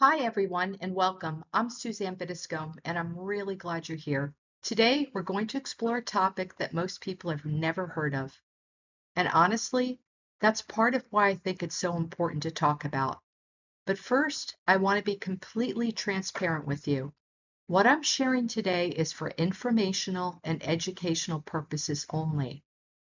Hi, everyone, and welcome. I'm Suzanne Biddiscombe, and I'm really glad you're here. Today, we're going to explore a topic that most people have never heard of. And honestly, that's part of why I think it's so important to talk about. But first, I want to be completely transparent with you. What I'm sharing today is for informational and educational purposes only.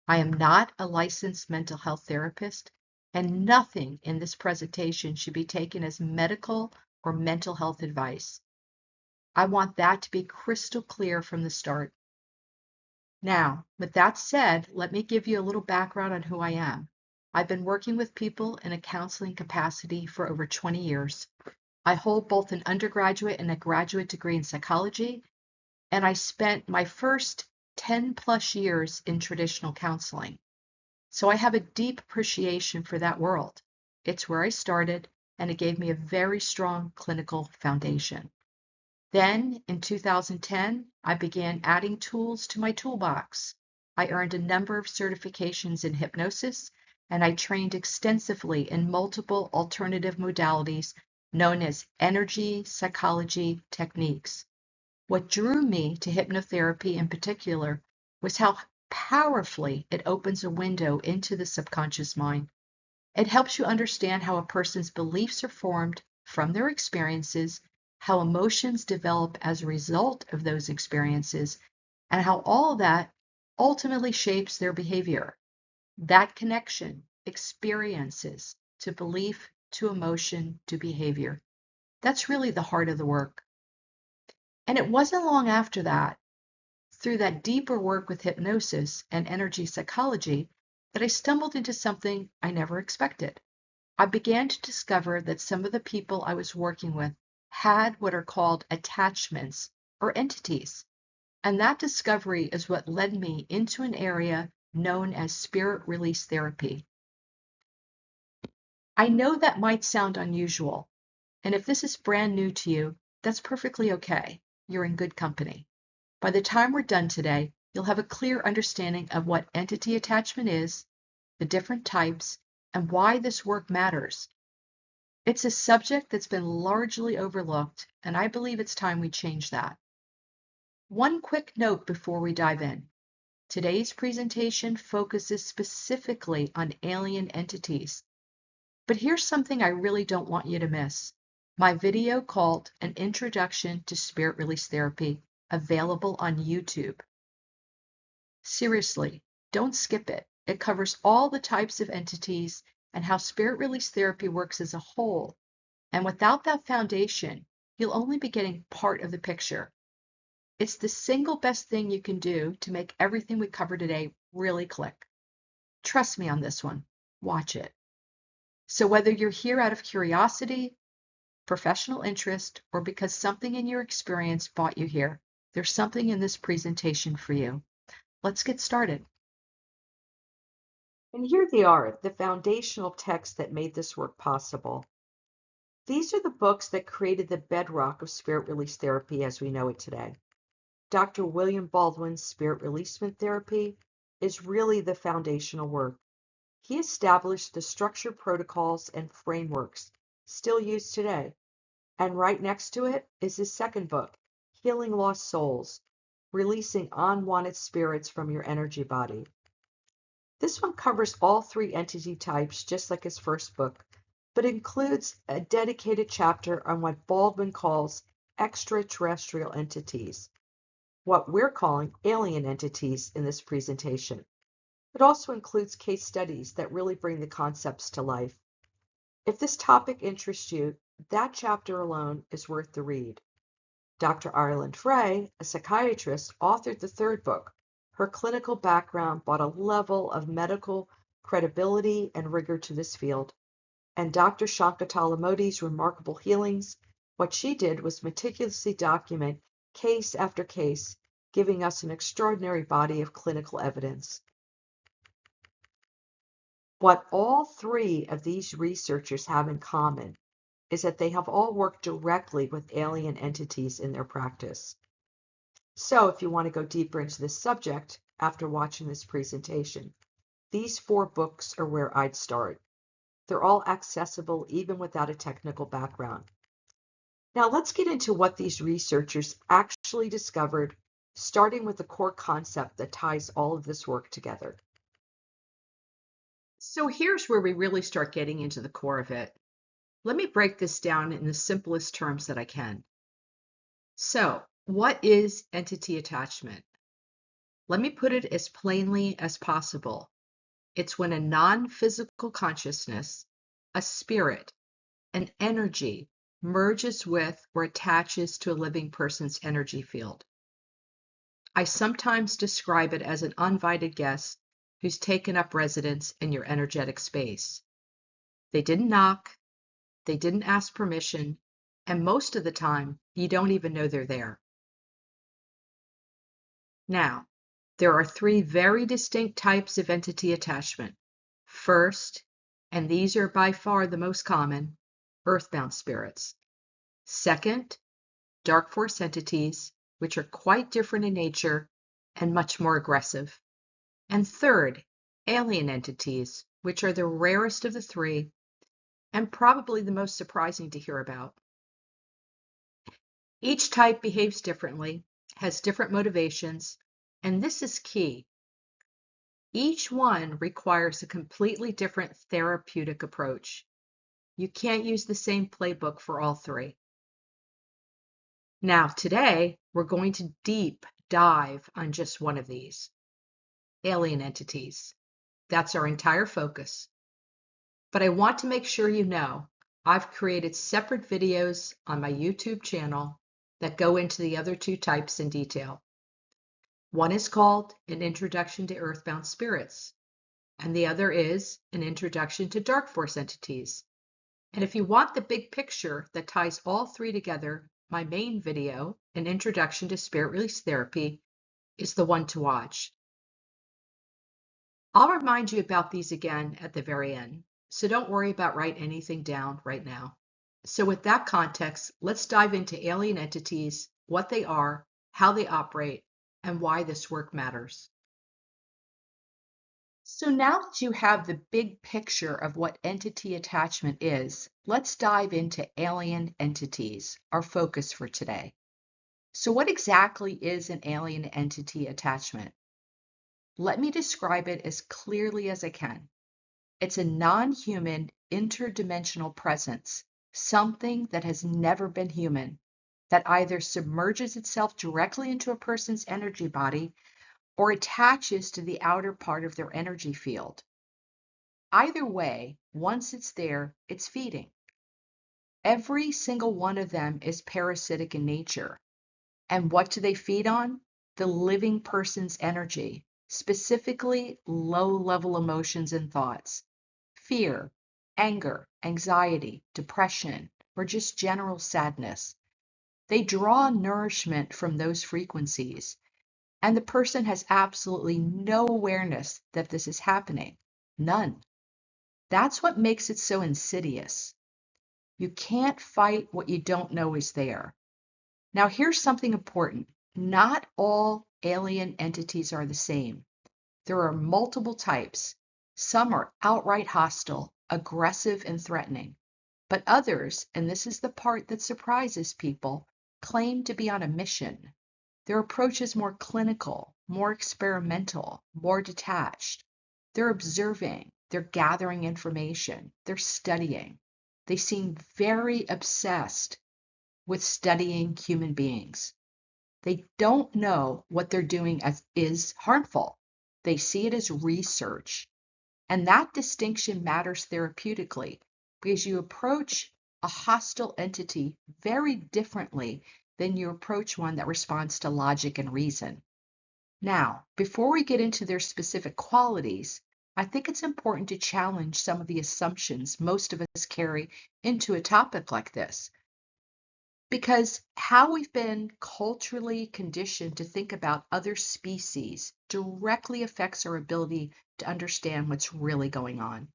I am not a licensed mental health therapist, and nothing in this presentation should be taken as medical or mental health advice. I want that to be crystal clear from the start. Now, with that said, let me give you a little background on who I am. I've been working with people in a counseling capacity for over 20 years. I hold both an undergraduate and a graduate degree in psychology, and I spent my first 10 plus years in traditional counseling. So I have a deep appreciation for that world. It's where I started, and it gave me a very strong clinical foundation. Then, in 2010, I began adding tools to my toolbox. I earned a number of certifications in hypnosis, and I trained extensively in multiple alternative modalities known as energy psychology techniques. What drew me to hypnotherapy in particular was how powerfully it opens a window into the subconscious mind. It helps you understand how a person's beliefs are formed from their experiences, how emotions develop as a result of those experiences, and how all of that ultimately shapes their behavior. That connection, experiences to belief, to emotion, to behavior. That's really the heart of the work. And it wasn't long after that, through that deeper work with hypnosis and energy psychology, that I stumbled into something I never expected. I began to discover that some of the people I was working with had what are called attachments or entities. And that discovery is what led me into an area known as spirit release therapy. I know that might sound unusual, and if this is brand new to you, that's perfectly okay. You're in good company. By the time we're done today, you'll have a clear understanding of what entity attachment is, the different types, and why this work matters. It's a subject that's been largely overlooked, and I believe it's time we change that. One quick note before we dive in. Today's presentation focuses specifically on alien entities, but here's something I really don't want you to miss. My video called An Introduction to Spirit Release Therapy, available on YouTube. Seriously, don't skip it. It covers all the types of entities and how spirit release therapy works as a whole. And without that foundation, you'll only be getting part of the picture. It's the single best thing you can do to make everything we cover today really click. Trust me on this one. Watch it. So whether you're here out of curiosity, professional interest, or because something in your experience brought you here, there's something in this presentation for you. Let's get started. And here they are, the foundational texts that made this work possible. These are the books that created the bedrock of spirit release therapy as we know it today. Dr. William Baldwin's Spirit Releasement Therapy is really the foundational work. He established the structured protocols and frameworks still used today. And right next to it is his second book, Healing Lost Souls, Releasing Unwanted Spirits from Your Energy Body. This one covers all three entity types just like his first book, but includes a dedicated chapter on what Baldwin calls extraterrestrial entities, what we're calling alien entities in this presentation. It also includes case studies that really bring the concepts to life. If this topic interests you, that chapter alone is worth the read. Dr. Ireland Frey, a psychiatrist, authored the third book. Her clinical background brought a level of medical credibility and rigor to this field. And Dr. Shankatala Modi's remarkable healings, what she did was meticulously document case after case, giving us an extraordinary body of clinical evidence. What all three of these researchers have in common is that they have all worked directly with alien entities in their practice. So if you want to go deeper into this subject after watching this presentation, these 4 books are where I'd start. They're all accessible even without a technical background. Now let's get into what these researchers actually discovered, starting with the core concept that ties all of this work together. So here's where we really start getting into the core of it. Let me break this down in the simplest terms that I can. So, what is entity attachment? Let me put it as plainly as possible. It's when a non-physical consciousness, a spirit, an energy merges with or attaches to a living person's energy field. I sometimes describe it as an uninvited guest who's taken up residence in your energetic space. They didn't knock, they didn't ask permission, and most of the time, you don't even know they're there. Now, there are three very distinct types of entity attachment. First, and these are by far the most common, earthbound spirits. Second, dark force entities, which are quite different in nature and much more aggressive. And third, alien entities, which are the rarest of the three and probably the most surprising to hear about. Each type behaves differently, has different motivations, and this is key. Each one requires a completely different therapeutic approach. You can't use the same playbook for all three. Now, today, we're going to deep dive on just one of these, alien entities. That's our entire focus. But I want to make sure you know I've created separate videos on my YouTube channel that go into the other two types in detail. One is called An Introduction to Earthbound Spirits, and the other is An Introduction to Dark Force Entities. And if you want the big picture that ties all three together, my main video, An Introduction to Spirit Release Therapy, is the one to watch. I'll remind you about these again at the very end, so don't worry about writing anything down right now. So with that context, let's dive into alien entities, what they are, how they operate, and why this work matters. So now that you have the big picture of what entity attachment is, let's dive into alien entities, our focus for today. So what exactly is an alien entity attachment? Let me describe it as clearly as I can. It's a non-human, interdimensional presence, something that has never been human, that either submerges itself directly into a person's energy body or attaches to the outer part of their energy field. Either way, once it's there, it's feeding. Every single one of them is parasitic in nature. And what do they feed on? The living person's energy, specifically low-level emotions and thoughts. Fear, anger, anxiety, depression, or just general sadness. They draw nourishment from those frequencies, and the person has absolutely no awareness that this is happening. None. That's what makes it so insidious. You can't fight what you don't know is there. Now, here's something important. Not all alien entities are the same. There are multiple types. Some are outright hostile, aggressive, and threatening. But others, and this is the part that surprises people, claim to be on a mission. Their approach is more clinical, more experimental, more detached. They're observing, they're gathering information, they're studying. They seem very obsessed with studying human beings. They don't know what they're doing is harmful. They see it as research. And that distinction matters therapeutically because you approach a hostile entity very differently than you approach one that responds to logic and reason. Now, before we get into their specific qualities, I think it's important to challenge some of the assumptions most of us carry into a topic like this. Because how we've been culturally conditioned to think about other species directly affects our ability to understand what's really going on.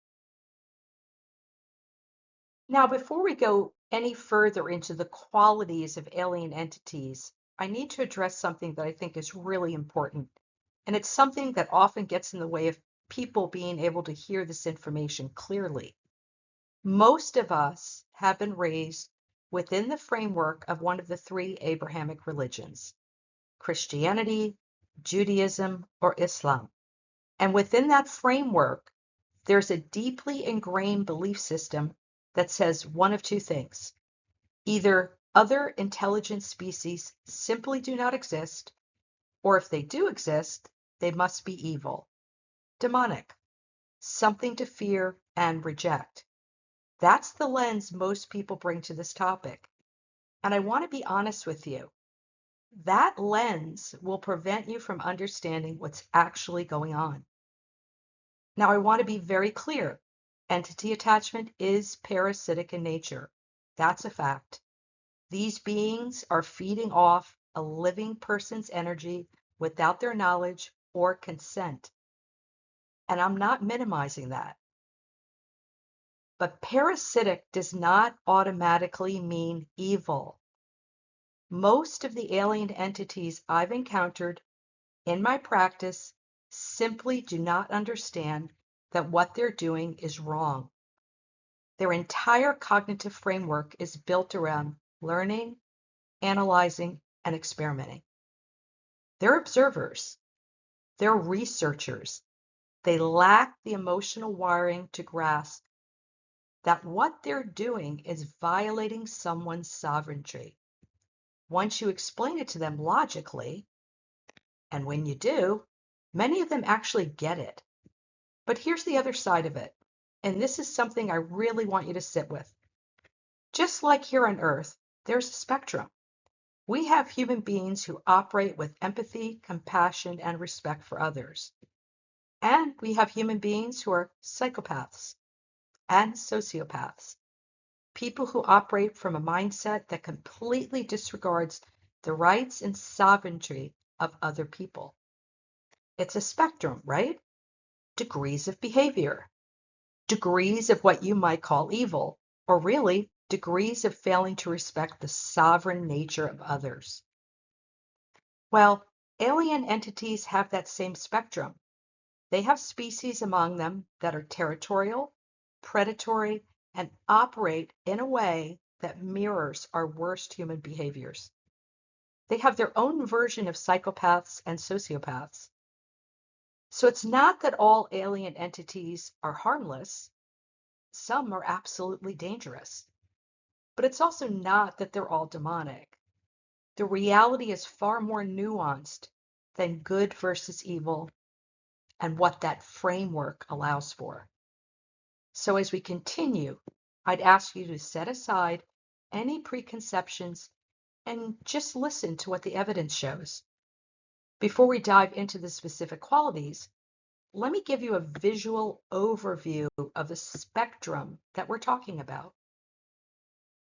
Now, before we go any further into the qualities of alien entities, I need to address something that I think is really important. And it's something that often gets in the way of people being able to hear this information clearly. Most of us have been raised within the framework of one of the three Abrahamic religions, Christianity, Judaism, or Islam. And within that framework, there's a deeply ingrained belief system that says one of two things. Either other intelligent species simply do not exist, or if they do exist, they must be evil, demonic, something to fear and reject. That's the lens most people bring to this topic. And I want to be honest with you. That lens will prevent you from understanding what's actually going on. Now, I want to be very clear. Entity attachment is parasitic in nature. That's a fact. These beings are feeding off a living person's energy without their knowledge or consent. And I'm not minimizing that. But parasitic does not automatically mean evil. Most of the alien entities I've encountered in my practice simply do not understand that what they're doing is wrong. Their entire cognitive framework is built around learning, analyzing, and experimenting. They're observers. They're researchers. They lack the emotional wiring to grasp that what they're doing is violating someone's sovereignty. Once you explain it to them logically, and when you do, many of them actually get it. But here's the other side of it, and this is something I really want you to sit with. Just like here on Earth, there's a spectrum. We have human beings who operate with empathy, compassion, and respect for others. And we have human beings who are psychopaths and sociopaths, people who operate from a mindset that completely disregards the rights and sovereignty of other people. It's a spectrum, right? Degrees of behavior, degrees of what you might call evil, or really degrees of failing to respect the sovereign nature of others. Well, alien entities have that same spectrum. They have species among them that are territorial, predatory, and operate in a way that mirrors our worst human behaviors. They have their own version of psychopaths and sociopaths. So it's not that all alien entities are harmless. Some are absolutely dangerous. But it's also not that they're all demonic. The reality is far more nuanced than good versus evil and what that framework allows for. So as we continue, I'd ask you to set aside any preconceptions and just listen to what the evidence shows. Before we dive into the specific qualities, let me give you a visual overview of the spectrum that we're talking about.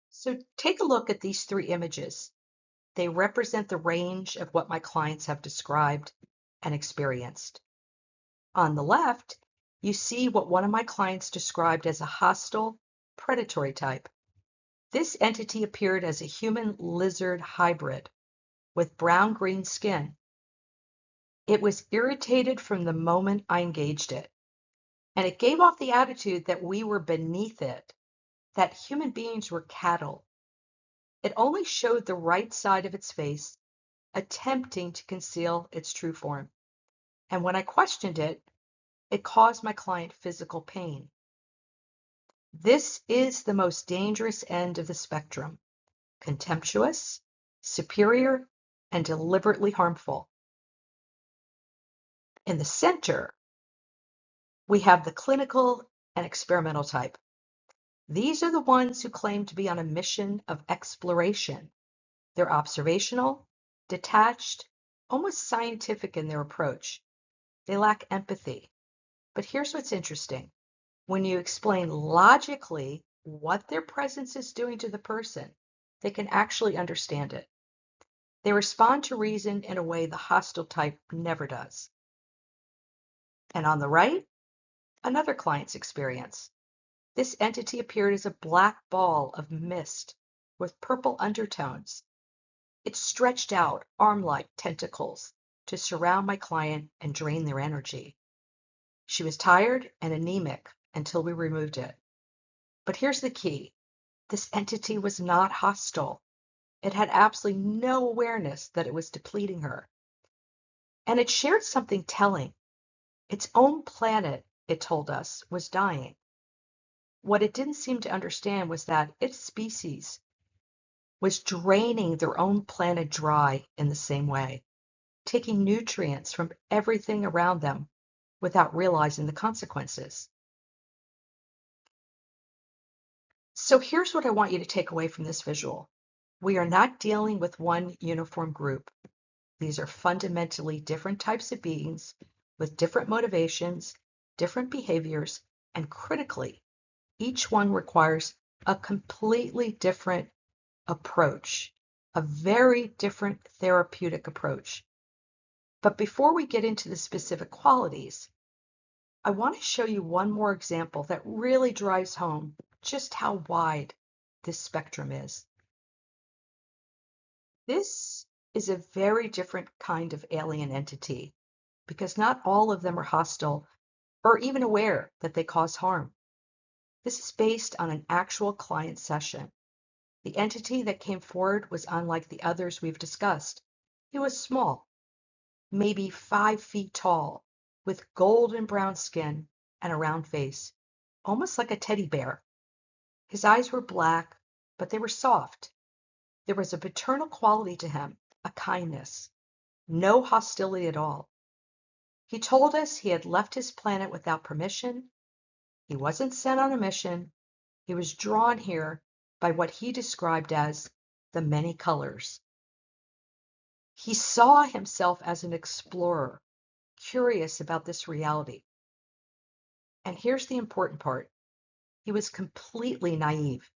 So take a look at these three images. They represent the range of what my clients have described and experienced. On the left, you see what one of my clients described as a hostile, predatory type. This entity appeared as a human-lizard hybrid with brown-green skin. It was irritated from the moment I engaged it, and it gave off the attitude that we were beneath it, that human beings were cattle. It only showed the right side of its face, attempting to conceal its true form. And when I questioned it, it caused my client physical pain. This is the most dangerous end of the spectrum: contemptuous, superior, and deliberately harmful. In the center, we have the clinical and experimental type. These are the ones who claim to be on a mission of exploration. They're observational, detached, almost scientific in their approach. They lack empathy. But here's what's interesting. When you explain logically what their presence is doing to the person, they can actually understand it. They respond to reason in a way the hostile type never does. And on the right, another client's experience. This entity appeared as a black ball of mist with purple undertones. It stretched out arm-like tentacles to surround my client and drain their energy. She was tired and anemic until we removed it. But here's the key. This entity was not hostile. It had absolutely no awareness that it was depleting her. And it shared something telling. Its own planet, it told us, was dying. What it didn't seem to understand was that its species was draining their own planet dry in the same way, taking nutrients from everything around them without realizing the consequences. So here's what I want you to take away from this visual. We are not dealing with one uniform group. These are fundamentally different types of beings with different motivations, different behaviors, and critically, each one requires a completely different approach, a very different therapeutic approach. But before we get into the specific qualities, I want to show you one more example that really drives home just how wide this spectrum is. This is a very different kind of alien entity because not all of them are hostile or even aware that they cause harm. This is based on an actual client session. The entity that came forward was unlike the others we've discussed. It was small, maybe 5 feet tall, with golden brown skin and a round face, almost like a teddy bear. His eyes were black, but they were soft. There was a paternal quality to him, a kindness, no hostility at all. He told us he had left his planet without permission. He wasn't sent on a mission. He was drawn here by what he described as the many colors. He saw himself as an explorer, curious about this reality. And here's the important part. He was completely naive.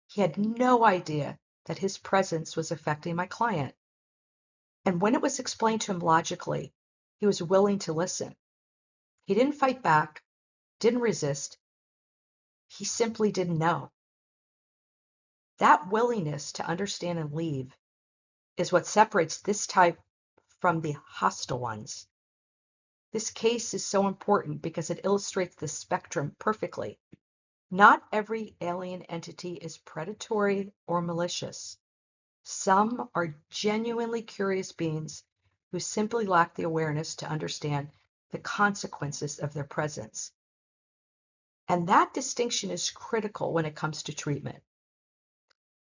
He had no idea that his presence was affecting my client. And when it was explained to him logically, he was willing to listen. He didn't fight back, didn't resist. He simply didn't know. That willingness to understand and leave is what separates this type from the hostile ones. This case is so important because it illustrates the spectrum perfectly. Not every alien entity is predatory or malicious. Some are genuinely curious beings who simply lack the awareness to understand the consequences of their presence. And that distinction is critical when it comes to treatment.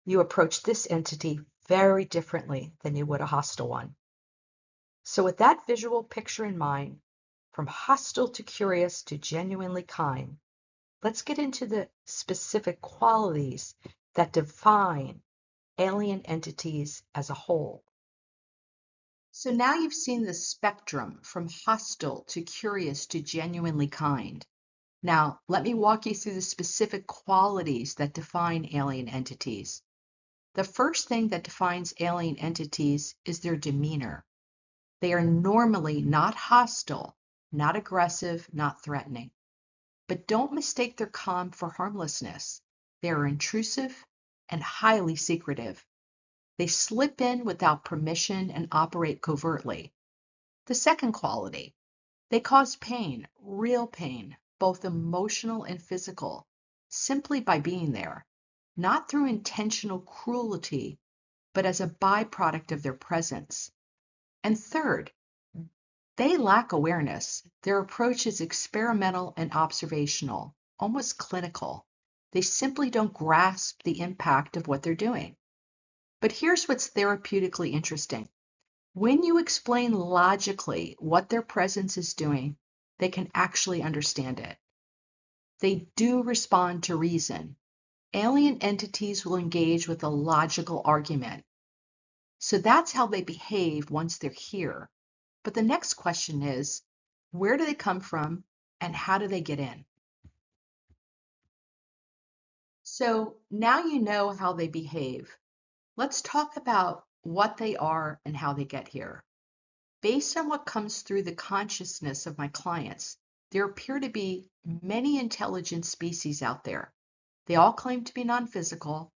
You approach this entity very differently than you would a hostile one. So with that visual picture in mind, from hostile to curious to genuinely kind, let's get into the specific qualities that define alien entities as a whole. So now you've seen the spectrum from hostile to curious to genuinely kind. Now, let me walk you through the specific qualities that define alien entities. The first thing that defines alien entities is their demeanor. They are normally not hostile, not aggressive, not threatening. But don't mistake their calm for harmlessness. They are intrusive and highly secretive. They slip in without permission and operate covertly. The second quality, they cause pain, real pain, both emotional and physical, simply by being there, not through intentional cruelty, but as a byproduct of their presence. And third, they lack awareness. Their approach is experimental and observational, almost clinical. They simply don't grasp the impact of what they're doing. But here's what's therapeutically interesting. When you explain logically what their presence is doing, they can actually understand it. They do respond to reason. Alien entities will engage with a logical argument. So that's how they behave once they're here. But the next question is, where do they come from and how do they get in? So now you know how they behave. Let's talk about what they are and how they get here. Based on what comes through the consciousness of my clients, there appear to be many intelligent species out there. They all claim to be non-physical.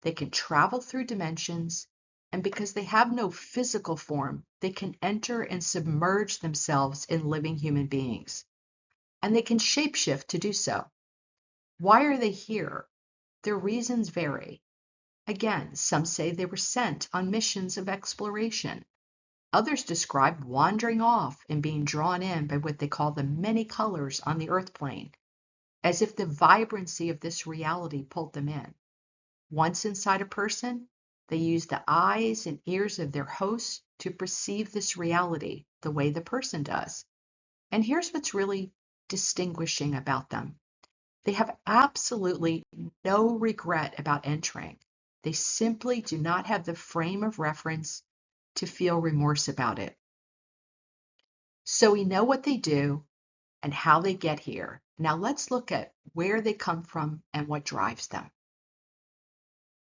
They can travel through dimensions, and because they have no physical form, they can enter and submerge themselves in living human beings. And they can shapeshift to do so. Why are they here? Their reasons vary. Again, some say they were sent on missions of exploration. Others describe wandering off and being drawn in by what they call the many colors on the earth plane, as if the vibrancy of this reality pulled them in. Once inside a person, they use the eyes and ears of their hosts to perceive this reality the way the person does. And here's what's really distinguishing about them. They have absolutely no regret about entering. They simply do not have the frame of reference to feel remorse about it. So we know what they do and how they get here. Now let's look at where they come from and what drives them.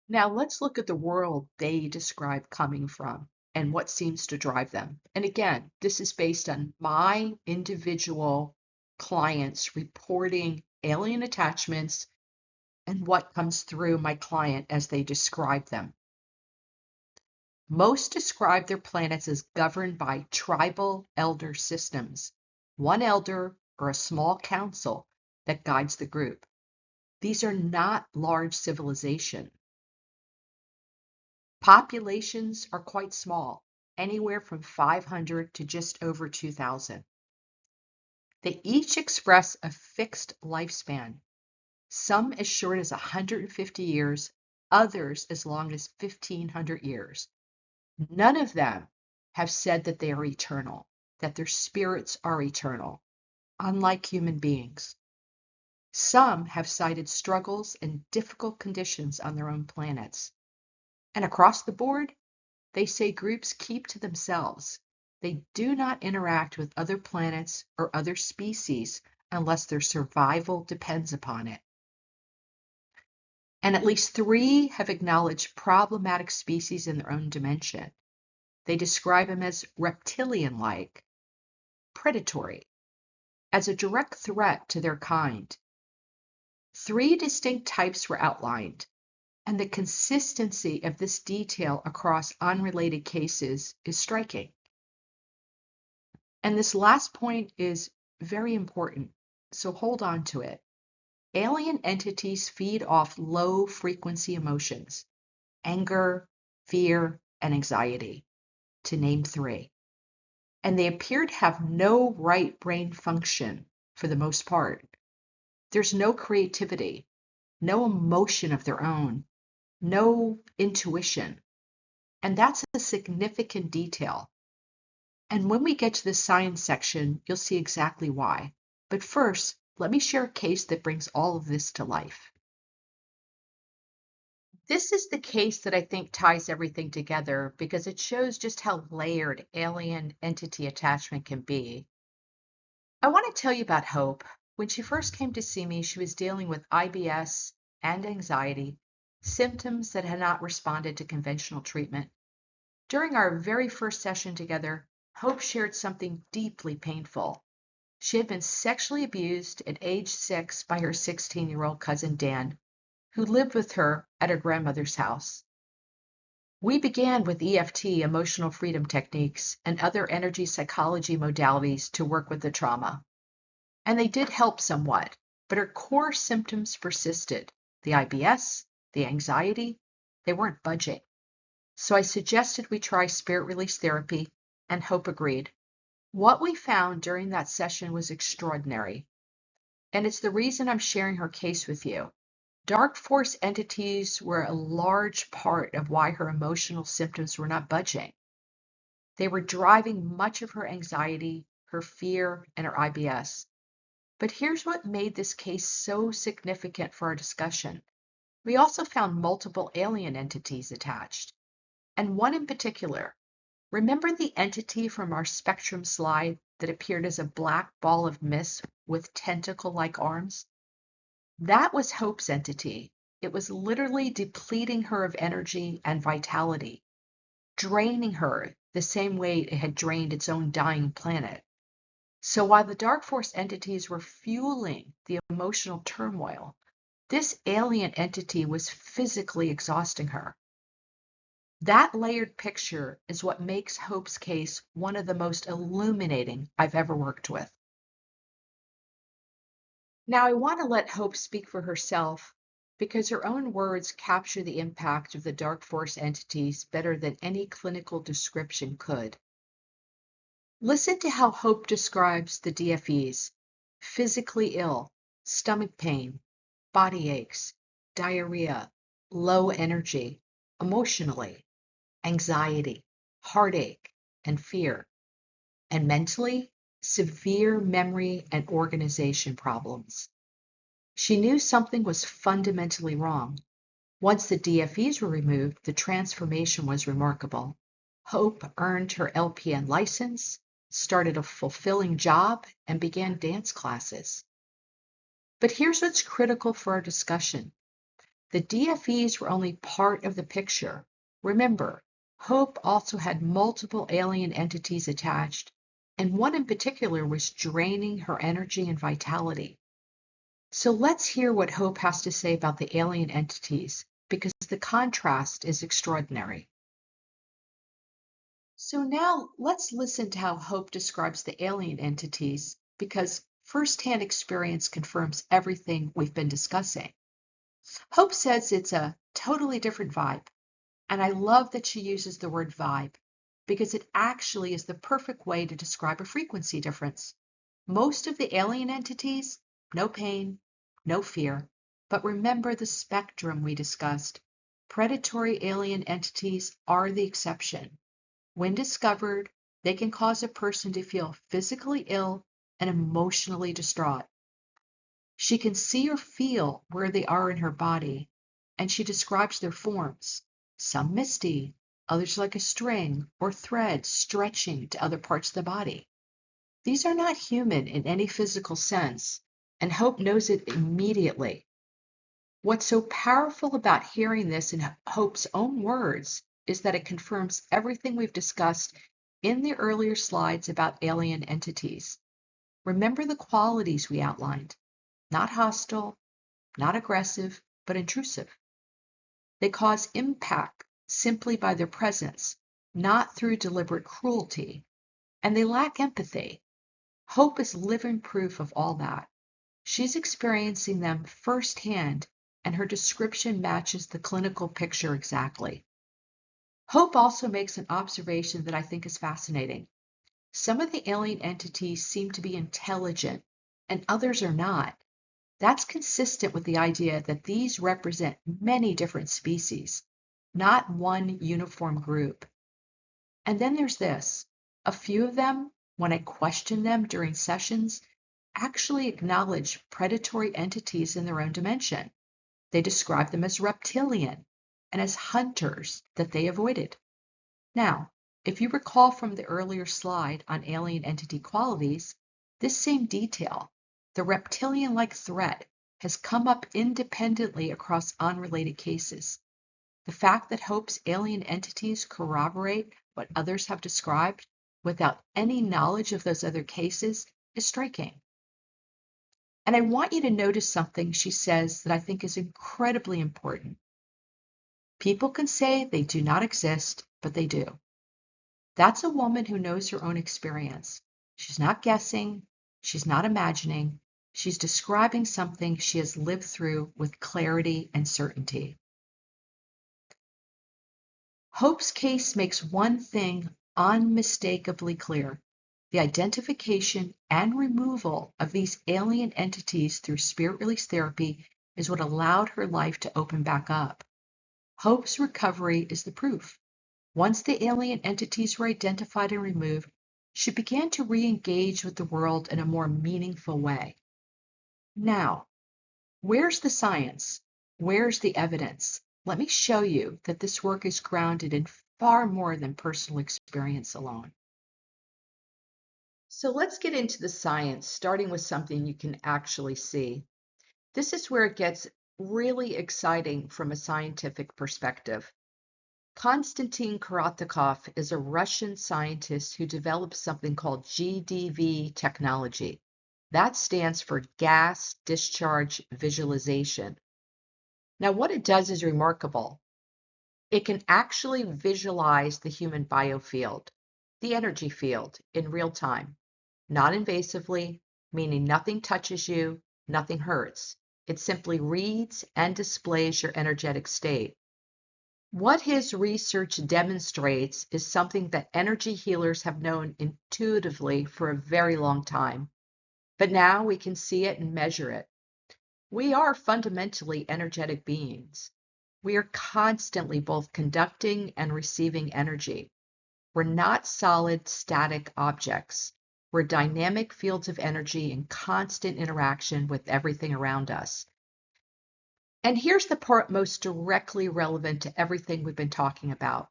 Now let's look at the world they describe coming from and what seems to drive them. And again, this is based on my individual clients reporting alien attachments and what comes through my client as they describe them. Most describe their planets as governed by tribal elder systems, one elder or a small council that guides the group. These are not large civilizations. Populations are quite small, anywhere from 500 to just over 2,000. They each express a fixed lifespan, some as short as 150 years, others as long as 1,500 years. None of them have said that they are eternal, that their spirits are eternal, unlike human beings. Some have cited struggles and difficult conditions on their own planets. And across the board, they say groups keep to themselves. They do not interact with other planets or other species unless their survival depends upon it. And at least 3 have acknowledged problematic species in their own dimension. They describe them as reptilian-like, predatory, as a direct threat to their kind. 3 distinct types were outlined, and the consistency of this detail across unrelated cases is striking. And this last point is very important, so hold on to it. Alien entities feed off low-frequency emotions, anger, fear, and anxiety, to name 3. And they appear to have no right brain function for the most part. There's no creativity, no emotion of their own, no intuition. And that's a significant detail. And when we get to the science section, you'll see exactly why. But first, let me share a case that brings all of this to life. This is the case that I think ties everything together because it shows just how layered alien entity attachment can be. I want to tell you about Hope. When she first came to see me, she was dealing with IBS and anxiety, symptoms that had not responded to conventional treatment. During our very first session together, Hope shared something deeply painful. She had been sexually abused at age 6 by her 16-year-old cousin Dan, who lived with her at her grandmother's house. We began with EFT, emotional freedom techniques, and other energy psychology modalities to work with the trauma. And they did help somewhat, but her core symptoms persisted. The IBS, the anxiety, they weren't budging. So I suggested we try spirit release therapy, and Hope agreed. What we found during that session was extraordinary, and it's the reason I'm sharing her case with you. Dark force entities were a large part of why her emotional symptoms were not budging. They were driving much of her anxiety, her fear, and her IBS. But here's what made this case so significant for our discussion. We also found multiple alien entities attached, and one in particular. Remember the entity from our spectrum slide that appeared as a black ball of mist with tentacle-like arms? That was Hope's entity. It was literally depleting her of energy and vitality, draining her the same way it had drained its own dying planet. So while the dark force entities were fueling the emotional turmoil, this alien entity was physically exhausting her. That layered picture is what makes Hope's case one of the most illuminating I've ever worked with. Now, I want to let Hope speak for herself, because her own words capture the impact of the dark force entities better than any clinical description could. Listen to how Hope describes the DFEs: physically ill, stomach pain, body aches, diarrhea, low energy, emotionally, anxiety, heartache, and fear, and mentally, severe memory and organization problems. She knew something was fundamentally wrong. Once the DFEs were removed, the transformation was remarkable. Hope earned her LPN license, started a fulfilling job, and began dance classes. But here's what's critical for our discussion. The DFEs were only part of the picture. Remember, Hope also had multiple alien entities attached, and one in particular was draining her energy and vitality. So let's hear what Hope has to say about the alien entities, because the contrast is extraordinary. So now let's listen to how Hope describes the alien entities, because firsthand experience confirms everything we've been discussing. Hope says it's a totally different vibe, and I love that she uses the word vibe, because it actually is the perfect way to describe a frequency difference. Most of the alien entities, no pain, no fear, but remember the spectrum we discussed. Predatory alien entities are the exception. When discovered, they can cause a person to feel physically ill and emotionally distraught. She can see or feel where they are in her body, and she describes their forms, some misty, others like a string or thread stretching to other parts of the body. These are not human in any physical sense, and Hope knows it immediately. What's so powerful about hearing this in Hope's own words is that it confirms everything we've discussed in the earlier slides about alien entities. Remember the qualities we outlined: not hostile, not aggressive, but intrusive. They cause impact simply by their presence, not through deliberate cruelty, and they lack empathy. Hope is living proof of all that. She's experiencing them firsthand, and her description matches the clinical picture exactly. Hope also makes an observation that I think is fascinating. Some of the alien entities seem to be intelligent, and others are not. That's consistent with the idea that these represent many different species, not one uniform group. And then there's this: a few of them, when I question them during sessions, actually acknowledge predatory entities in their own dimension. They describe them as reptilian and as hunters that they avoided. Now, if you recall from the earlier slide on alien entity qualities, this same detail, the reptilian-like threat, has come up independently across unrelated cases. The fact that Hope's alien entities corroborate what others have described without any knowledge of those other cases is striking. And I want you to notice something she says that I think is incredibly important. People can say they do not exist, but they do. That's a woman who knows her own experience. She's not guessing, she's not imagining, she's describing something she has lived through with clarity and certainty. Hope's case makes one thing unmistakably clear: the identification and removal of these alien entities through spirit release therapy is what allowed her life to open back up. Hope's recovery is the proof. Once the alien entities were identified and removed, she began to re-engage with the world in a more meaningful way. Now, where's the science? Where's the evidence? Let me show you that this work is grounded in far more than personal experience alone. So let's get into the science, starting with something you can actually see. This is where it gets really exciting from a scientific perspective. Konstantin Korotkov is a Russian scientist who developed something called GDV technology. That stands for gas discharge visualization. Now, what it does is remarkable. It can actually visualize the human biofield, the energy field, in real time, not invasively, meaning nothing touches you, nothing hurts. It simply reads and displays your energetic state. What his research demonstrates is something that energy healers have known intuitively for a very long time, but now we can see it and measure it. We are fundamentally energetic beings. We are constantly both conducting and receiving energy. We're not solid, static objects. We're dynamic fields of energy in constant interaction with everything around us. And here's the part most directly relevant to everything we've been talking about.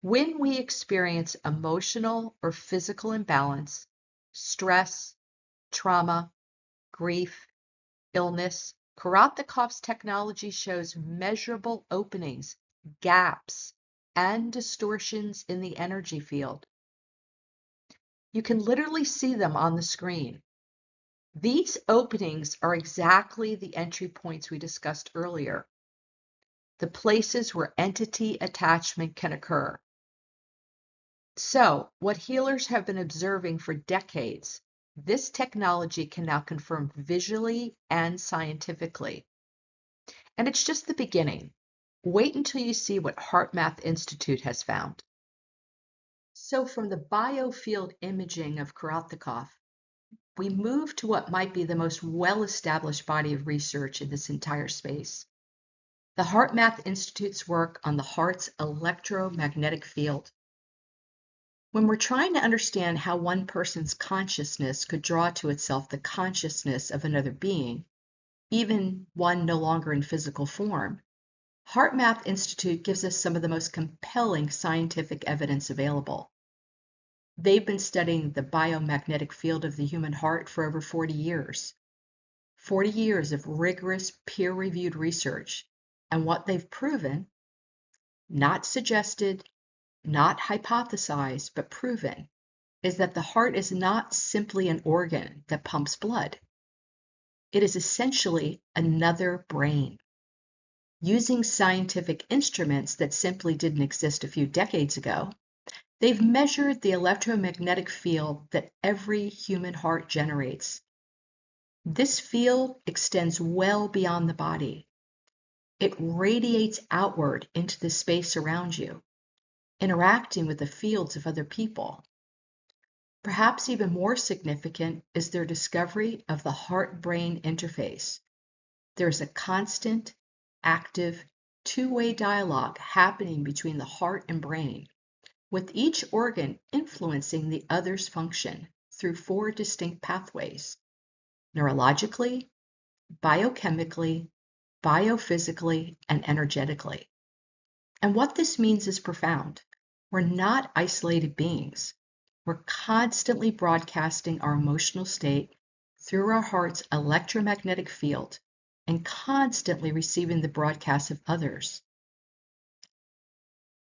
When we experience emotional or physical imbalance, stress, trauma, grief, illness, Korotkov's technology shows measurable openings, gaps, and distortions in the energy field. You can literally see them on the screen. These openings are exactly the entry points we discussed earlier, the places where entity attachment can occur. So, what healers have been observing for decades, this technology can now confirm visually and scientifically. And it's just the beginning. Wait until you see what HeartMath Institute has found. So, from the biofield imaging of Korotkov, we move to what might be the most well-established body of research in this entire space. The HeartMath Institute's work on the heart's electromagnetic field. When we're trying to understand how one person's consciousness could draw to itself the consciousness of another being, even one no longer in physical form, HeartMath Institute gives us some of the most compelling scientific evidence available. They've been studying the biomagnetic field of the human heart for over 40 years. 40 years of rigorous, peer-reviewed research, and what they've proven, not suggested, not hypothesized, but proven, is that the heart is not simply an organ that pumps blood. It is essentially another brain. Using scientific instruments that simply didn't exist a few decades ago, they've measured the electromagnetic field that every human heart generates. This field extends well beyond the body. It radiates outward into the space around you, interacting with the fields of other people. Perhaps even more significant is their discovery of the heart-brain interface. There's a constant, active, two-way dialogue happening between the heart and brain, with each organ influencing the other's function through 4 distinct pathways: neurologically, biochemically, biophysically, and energetically. And what this means is profound. We're not isolated beings. We're constantly broadcasting our emotional state through our heart's electromagnetic field and constantly receiving the broadcasts of others.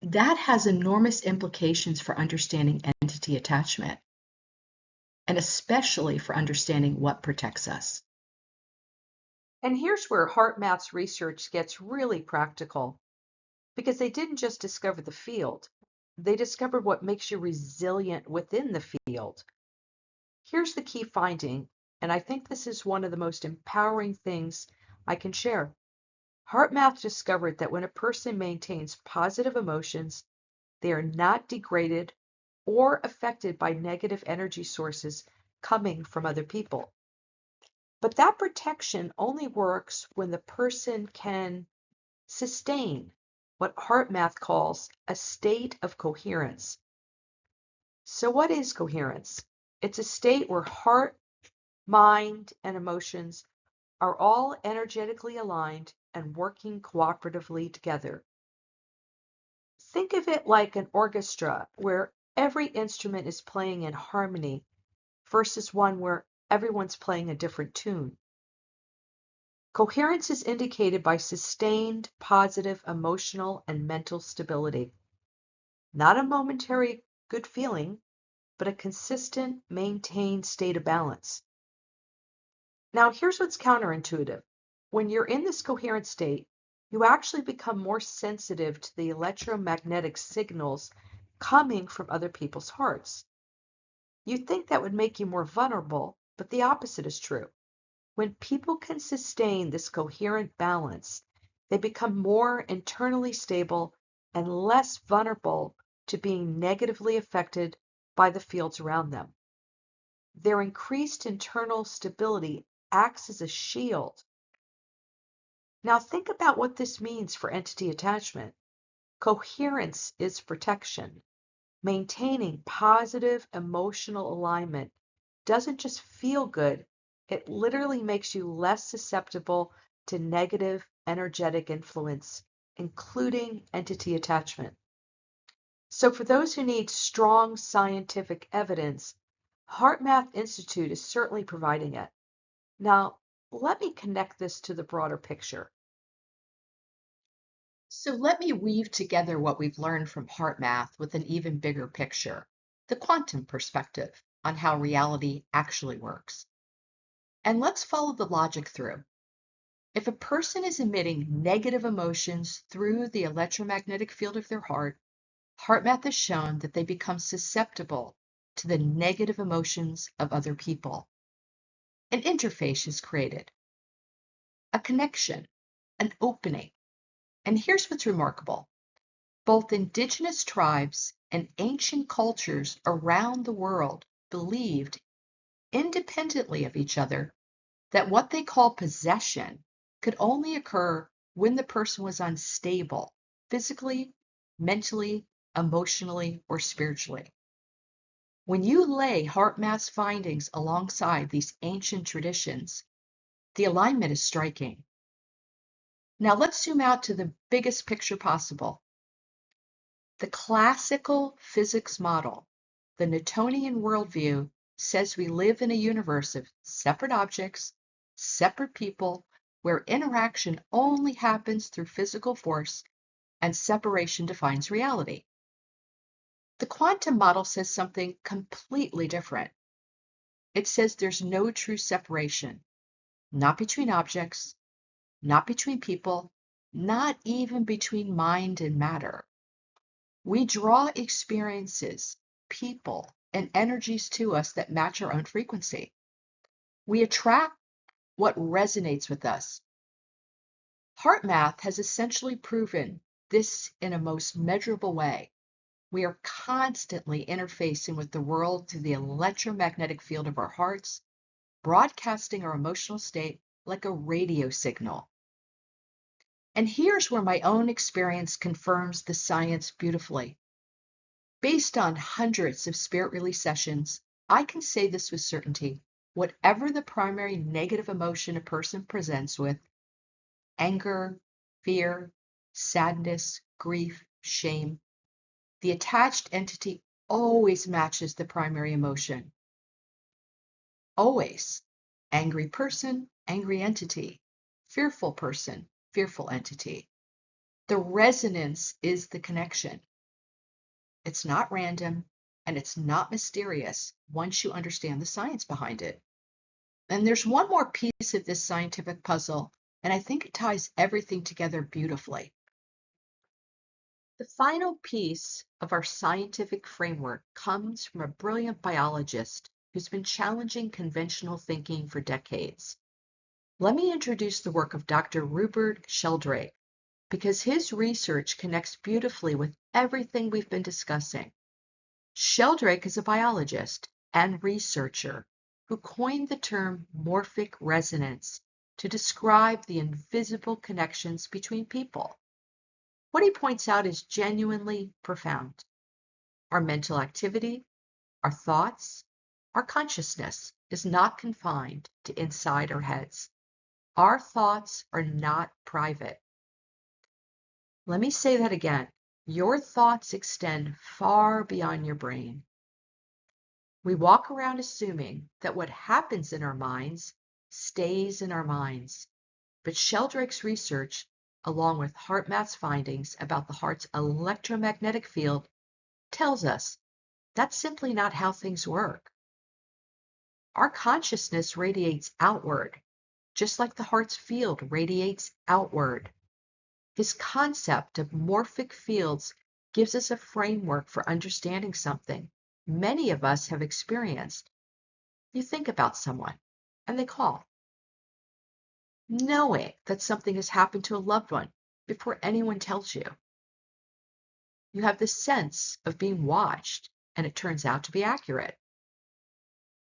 That has enormous implications for understanding entity attachment, and especially for understanding what protects us. And here's where HeartMath's research gets really practical, because they didn't just discover the field, they discovered what makes you resilient within the field. Here's the key finding, and I think this is one of the most empowering things I can share. HeartMath discovered that when a person maintains positive emotions, they are not degraded or affected by negative energy sources coming from other people. But that protection only works when the person can sustain what HeartMath calls a state of coherence. So what is coherence? It's a state where heart, mind, and emotions are all energetically aligned and working cooperatively together. Think of it like an orchestra where every instrument is playing in harmony versus one where everyone's playing a different tune. Coherence is indicated by sustained, positive emotional and mental stability. Not a momentary good feeling, but a consistent, maintained state of balance. Now, here's what's counterintuitive. When you're in this coherent state, you actually become more sensitive to the electromagnetic signals coming from other people's hearts. You'd think that would make you more vulnerable, but the opposite is true. When people can sustain this coherent balance, they become more internally stable and less vulnerable to being negatively affected by the fields around them. Their increased internal stability acts as a shield. Now think about what this means for entity attachment. Coherence is protection. Maintaining positive emotional alignment doesn't just feel good, it literally makes you less susceptible to negative energetic influence, including entity attachment. So for those who need strong scientific evidence, HeartMath Institute is certainly providing it. Now, let me connect this to the broader picture. So let me weave together what we've learned from HeartMath with an even bigger picture, the quantum perspective on how reality actually works. And let's follow the logic through. If a person is emitting negative emotions through the electromagnetic field of their heart, HeartMath has shown that they become susceptible to the negative emotions of other people. An interface is created, a connection, an opening. And here's what's remarkable. Both indigenous tribes and ancient cultures around the world believed, independently of each other, that what they call possession could only occur when the person was unstable, physically, mentally, emotionally, or spiritually. When you lay HeartMath's findings alongside these ancient traditions, the alignment is striking. Now let's zoom out to the biggest picture possible. The classical physics model, the Newtonian worldview, says we live in a universe of separate objects, separate people, where interaction only happens through physical force and separation defines reality. The quantum model says something completely different. It says there's no true separation, not between objects, not between people, not even between mind and matter. We draw experiences, people, and energies to us that match our own frequency. We attract what resonates with us. HeartMath has essentially proven this in a most measurable way. We are constantly interfacing with the world through the electromagnetic field of our hearts, broadcasting our emotional state like a radio signal. And here's where my own experience confirms the science beautifully. Based on hundreds of spirit release sessions, I can say this with certainty. Whatever the primary negative emotion a person presents with, anger, fear, sadness, grief, shame, the attached entity always matches the primary emotion. Always. Angry person, angry entity. Fearful person, fearful entity. The resonance is the connection. It's not random, and it's not mysterious once you understand the science behind it. And there's one more piece of this scientific puzzle, and I think it ties everything together beautifully. The final piece of our scientific framework comes from a brilliant biologist who's been challenging conventional thinking for decades. Let me introduce the work of Dr. Rupert Sheldrake, because his research connects beautifully with everything we've been discussing. Sheldrake is a biologist and researcher who coined the term morphic resonance to describe the invisible connections between people. What he points out is genuinely profound. Our mental activity, our thoughts, our consciousness is not confined to inside our heads. Our thoughts are not private. Let me say that again. Your thoughts extend far beyond your brain. We walk around assuming that what happens in our minds stays in our minds. But Sheldrake's research, along with HeartMath's findings about the heart's electromagnetic field, tells us that's simply not how things work. Our consciousness radiates outward, just like the heart's field radiates outward. His concept of morphic fields gives us a framework for understanding something many of us have experienced. You think about someone, and they call. knowing that something has happened to a loved one before anyone tells you. You have this sense of being watched, and it turns out to be accurate.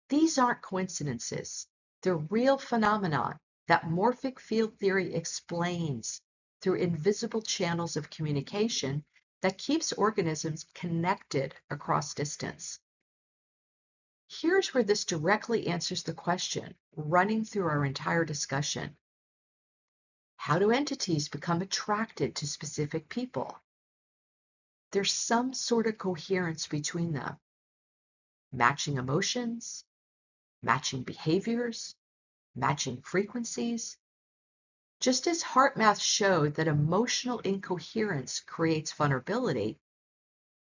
These aren't coincidences. They're real phenomena that morphic field theory explains through invisible channels of communication that keeps organisms connected across distance. Here's where this directly answers the question running through our entire discussion. How do entities become attracted to specific people? There's some sort of coherence between them. Matching emotions, matching behaviors, matching frequencies. Just as HeartMath showed that emotional incoherence creates vulnerability,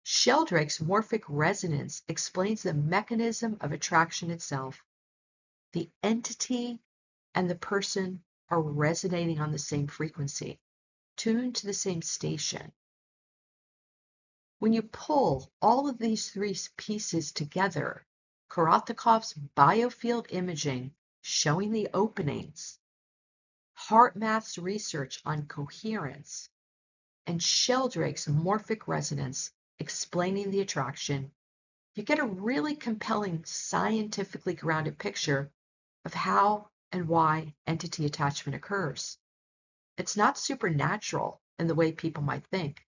Sheldrake's morphic resonance explains the mechanism of attraction itself. The entity and the person are resonating on the same frequency, tuned to the same station. When you pull all of these three pieces together, Korotkov's biofield imaging showing the openings, HeartMath's research on coherence, and Sheldrake's morphic resonance explaining the attraction, you get a really compelling, scientifically grounded picture of how and why entity attachment occurs. It's not supernatural in the way people might think.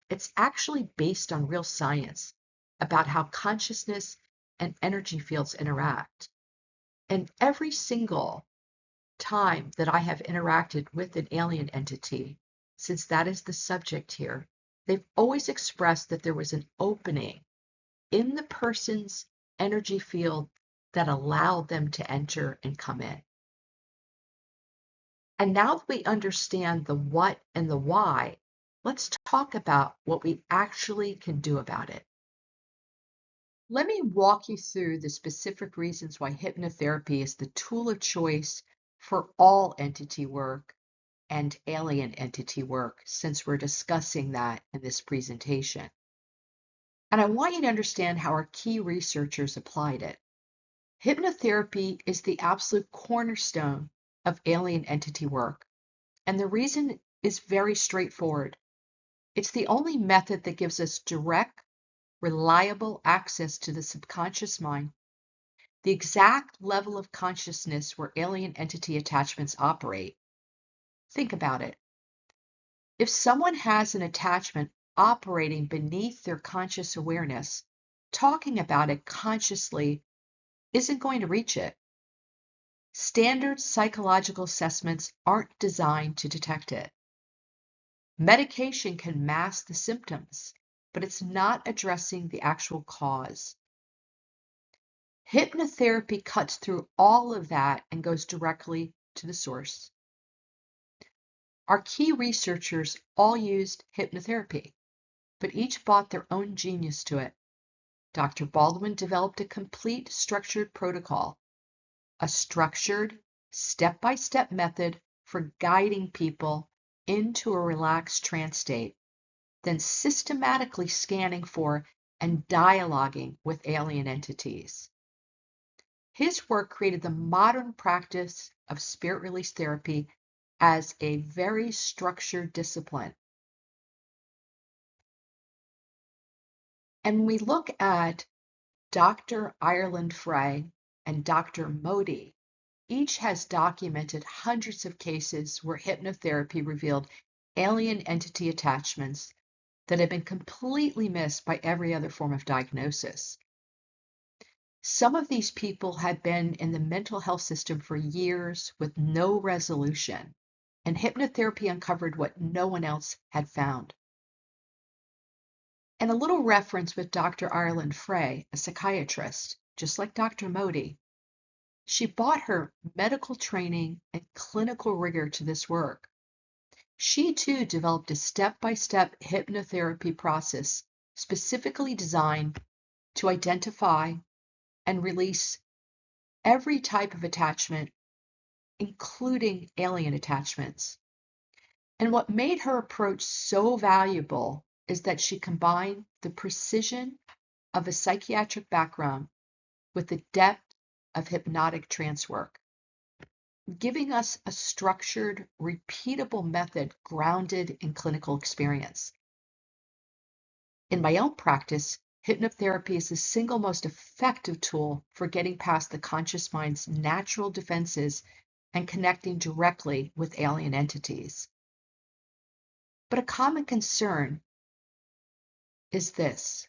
It's actually based on real science about how consciousness and energy fields interact. And every single time that I have interacted with an alien entity, since that is the subject here, they've always expressed that there was an opening in the person's energy field that allowed them to enter and come in. And now that we understand the what and the why, let's talk about what we actually can do about it. Let me walk you through the specific reasons why hypnotherapy is the tool of choice for all entity work and alien entity work, since we're discussing that in this presentation. And I want you to understand how our key researchers applied it. Hypnotherapy is the absolute cornerstone of alien entity work, and the reason is very straightforward. It's the only method that gives us direct, reliable access to the subconscious mind, the exact level of consciousness where alien entity attachments operate. Think about it. If someone has an attachment operating beneath their conscious awareness, talking about it consciously isn't going to reach it. Standard psychological assessments aren't designed to detect it. Medication can mask the symptoms, but it's not addressing the actual cause. Hypnotherapy cuts through all of that and goes directly to the source. Our key researchers all used hypnotherapy, but each brought their own genius to it. Dr. Baldwin developed a complete structured protocol, a structured, step-by-step method for guiding people into a relaxed trance state, then systematically scanning for and dialoguing with alien entities. His work created the modern practice of spirit release therapy as a very structured discipline. And when we look at Dr. Ireland Frey and Dr. Modi, each has documented hundreds of cases where hypnotherapy revealed alien entity attachments that have been completely missed by every other form of diagnosis. Some of these people had been in the mental health system for years with no resolution, and hypnotherapy uncovered what no one else had found. And a little reference with Dr. Ireland Frey, a psychiatrist, just like Dr. Modi. She brought her medical training and clinical rigor to this work. She too developed a step-by-step hypnotherapy process specifically designed to identify and release every type of attachment, including alien attachments. And what made her approach so valuable is that she combined the precision of a psychiatric background with the depth of hypnotic trance work. giving us a structured, repeatable method grounded in clinical experience. In my own practice, hypnotherapy is the single most effective tool for getting past the conscious mind's natural defenses and connecting directly with alien entities. But a common concern is this: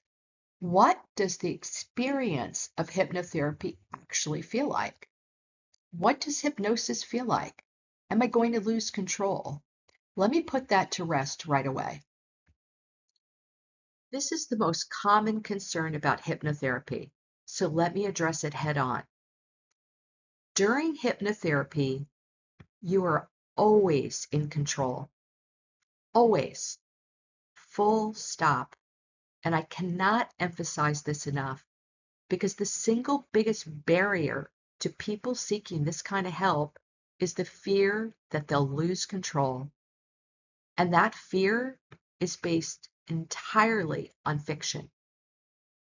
what does the experience of hypnotherapy actually feel like? What does hypnosis feel like? Am I going to lose control? Let me put that to rest right away. This is the most common concern about hypnotherapy, so let me address it head on. During hypnotherapy, you are always in control. Always. Full stop. And I cannot emphasize this enough, because the single biggest barrier to people seeking this kind of help is the fear that they'll lose control. And that fear is based entirely on fiction.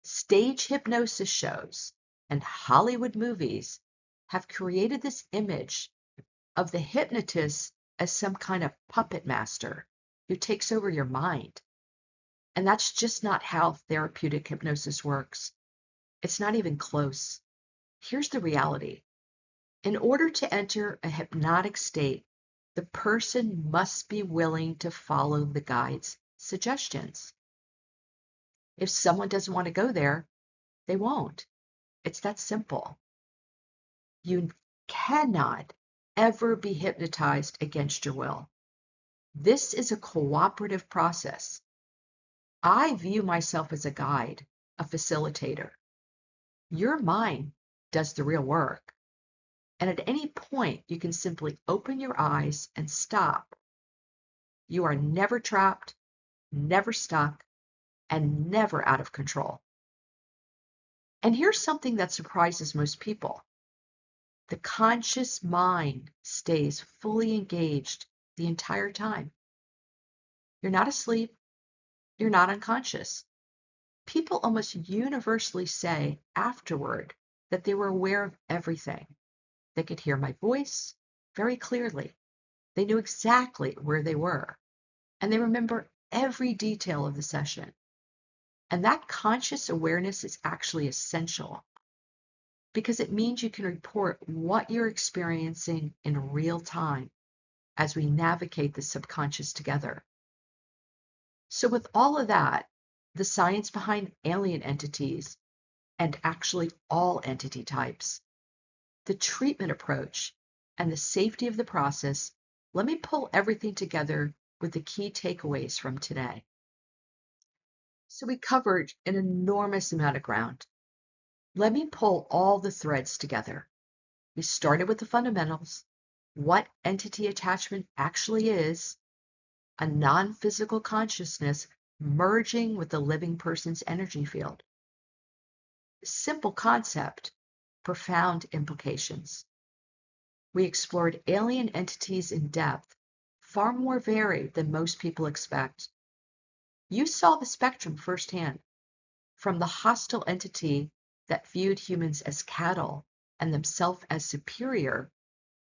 Stage hypnosis shows and Hollywood movies have created this image of the hypnotist as some kind of puppet master who takes over your mind. And that's just not how therapeutic hypnosis works. It's not even close. Here's the reality. In order to enter a hypnotic state, the person must be willing to follow the guide's suggestions. If someone doesn't want to go there, they won't. It's that simple. You cannot ever be hypnotized against your will. This is a cooperative process. I view myself as a guide, a facilitator. Your mind does the real work. And at any point, you can simply open your eyes and stop. You are never trapped, never stuck, and never out of control. And here's something that surprises most people. The conscious mind stays fully engaged the entire time. You're not asleep. You're not unconscious. People almost universally say afterward that they were aware of everything. They could hear my voice very clearly. They knew exactly where they were, and they remember every detail of the session. And that conscious awareness is actually essential, because it means you can report what you're experiencing in real time as we navigate the subconscious together. So with all of that, the science behind alien entities, and actually all entity types, the treatment approach, and the safety of the process, let me pull everything together with the key takeaways from today. So we covered an enormous amount of ground. Let me pull all the threads together. We started with the fundamentals, what entity attachment actually is, a non-physical consciousness merging with the living person's energy field. Simple concept, profound implications. We explored alien entities in depth, far more varied than most people expect. You saw the spectrum firsthand, from the hostile entity that viewed humans as cattle and themselves as superior,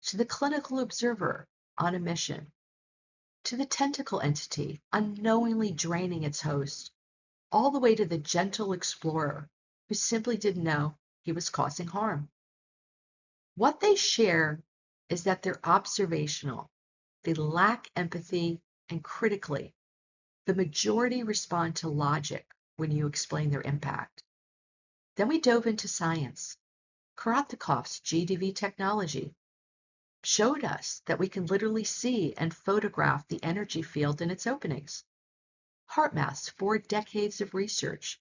to the clinical observer on a mission, to the tentacle entity unknowingly draining its host, all the way to the gentle explorer who simply didn't know he was causing harm. What they share is that they're observational, they lack empathy, and critically, the majority respond to logic when you explain their impact. Then we dove into science. Korotkov's GDV technology showed us that we can literally see and photograph the energy field in its openings. HeartMath's 4 decades of research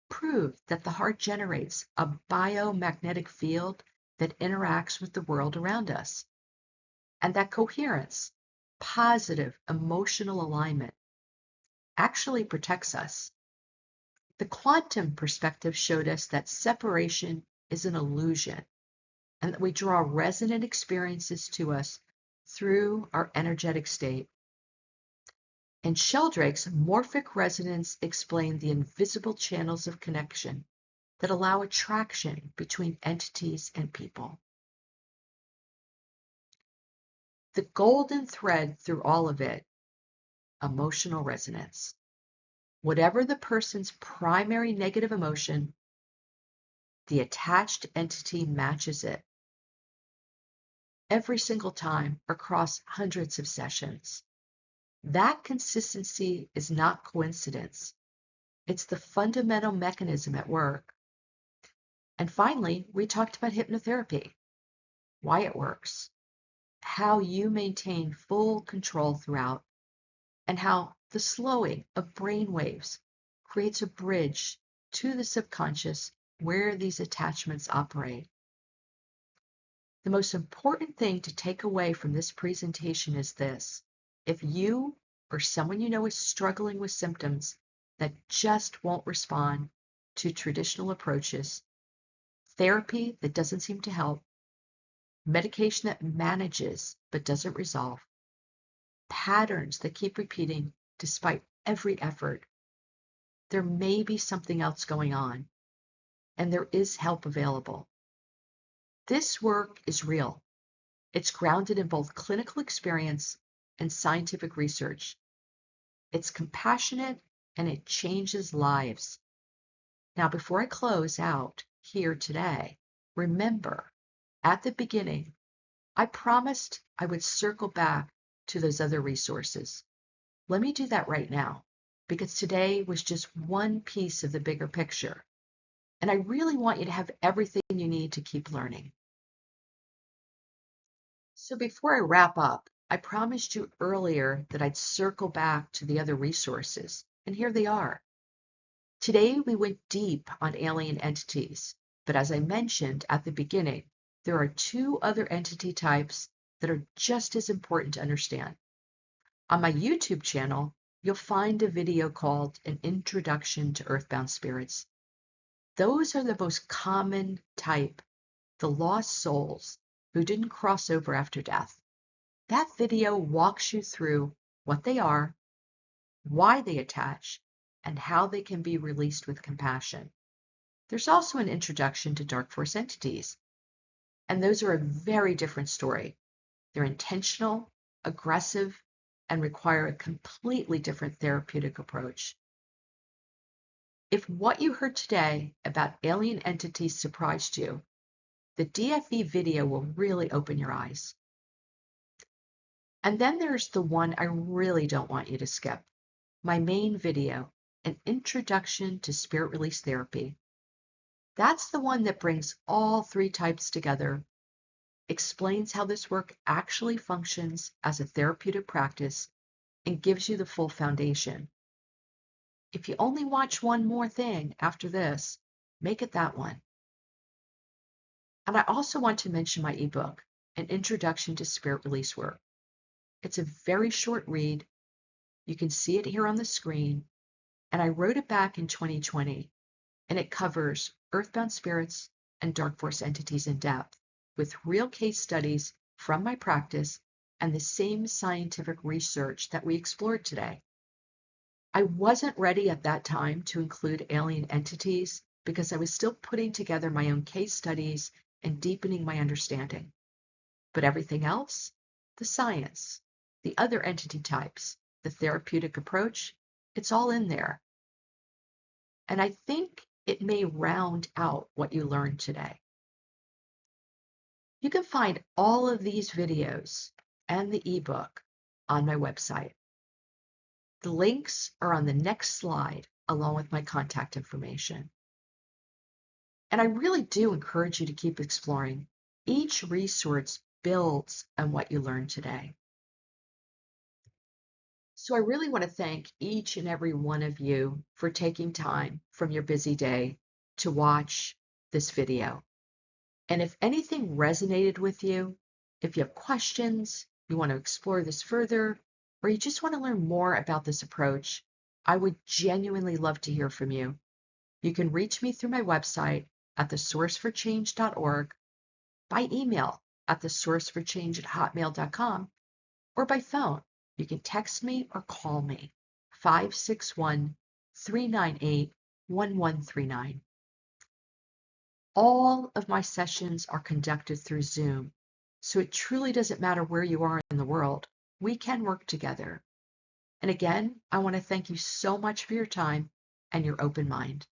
proved that the heart generates a biomagnetic field that interacts with the world around us, and that coherence, positive emotional alignment, actually protects us. The quantum perspective showed us that separation is an illusion, and that we draw resonant experiences to us through our energetic state. And Sheldrake's morphic resonance explained the invisible channels of connection that allow attraction between entities and people. The golden thread through all of it, emotional resonance. Whatever the person's primary negative emotion, the attached entity matches it. Every single time across hundreds of sessions. That consistency is not coincidence. It's the fundamental mechanism at work. And finally, we talked about hypnotherapy, why it works, how you maintain full control throughout, and how the slowing of brain waves creates a bridge to the subconscious where these attachments operate. The most important thing to take away from this presentation is this. If you or someone you know is struggling with symptoms that just won't respond to traditional approaches, therapy that doesn't seem to help, medication that manages but doesn't resolve, patterns that keep repeating despite every effort, there may be something else going on, and there is help available. This work is real. It's grounded in both clinical experience and scientific research. It's compassionate and it changes lives. Now, before I close out here today, remember, at the beginning, I promised I would circle back to those other resources. Let me do that right now, because today was just one piece of the bigger picture, and I really want you to have everything you need to keep learning. So before I wrap up, I promised you earlier that I'd circle back to the other resources, and here they are. Today we went deep on alien entities, but as I mentioned at the beginning, there are two other entity types that are just as important to understand. On my YouTube channel, you'll find a video called An Introduction to Earthbound Spirits. Those are the most common type, the lost souls who didn't cross over after death. That video walks you through what they are, why they attach, and how they can be released with compassion. There's also an introduction to dark force entities, and those are a very different story. They're intentional, aggressive, and require a completely different therapeutic approach. If what you heard today about alien entities surprised you, the DFE video will really open your eyes. And then there's the one I really don't want you to skip, my main video, An Introduction to Spirit Release Therapy. That's the one that brings all three types together, explains how this work actually functions as a therapeutic practice, and gives you the full foundation. If you only watch one more thing after this, make it that one. And I also want to mention my ebook, An Introduction to Spirit Release Work. It's a very short read. You can see it here on the screen. And I wrote it back in 2020, and it covers earthbound spirits and dark force entities in depth, with real case studies from my practice and the same scientific research that we explored today. I wasn't ready at that time to include alien entities because I was still putting together my own case studies and deepening my understanding. But everything else, the science, the other entity types, the therapeutic approach, it's all in there. And I think it may round out what you learned today. You can find all of these videos and the ebook on my website. The links are on the next slide, along with my contact information. And I really do encourage you to keep exploring. Each resource builds on what you learned today. So I really want to thank each and every one of you for taking time from your busy day to watch this video. And if anything resonated with you, if you have questions, you want to explore this further, or you just want to learn more about this approach, I would genuinely love to hear from you. You can reach me through my website at thesourceforchange.org, by email at thesourceforchange@hotmail.com, or by phone. You can text me or call me, 561-398-1139. All of my sessions are conducted through Zoom, So it truly doesn't matter where you are in the world. We can work together. And again, I want to thank you so much for your time and your open mind.